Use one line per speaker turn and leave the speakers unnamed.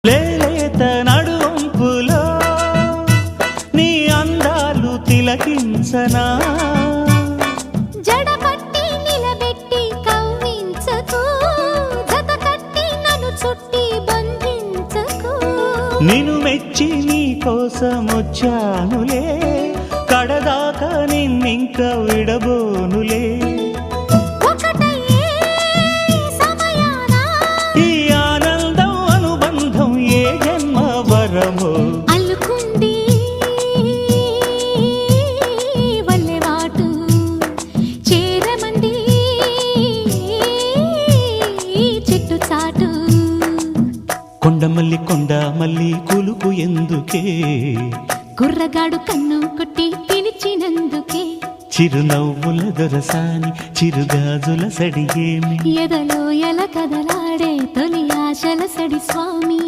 లేలేత నడువంపులో నీ అందాలు తిలకించనా
జడపట్టి నిలబెట్టి కవ్వించకు జత కట్టి నన్ను చుట్టి బంధించకు
నిన్ను మెచ్చి నీ కోసం వచ్చానులే కడదాకా నిన్నింక విడబోనులే
అల్లుకుంది వల్లెవాటు చేరమంది చెట్టు చాటు
కొండ మల్లి కులుకు ఎందుకే
కుర్రగాడు కన్ను కొట్టి పిలిచినందుకే
చిరునవ్వుల దొరసాని చిరుగాజుల సడిగేమి
ఎదలో ఎల కదలాడే తొలి ఆశల సడి స్వామి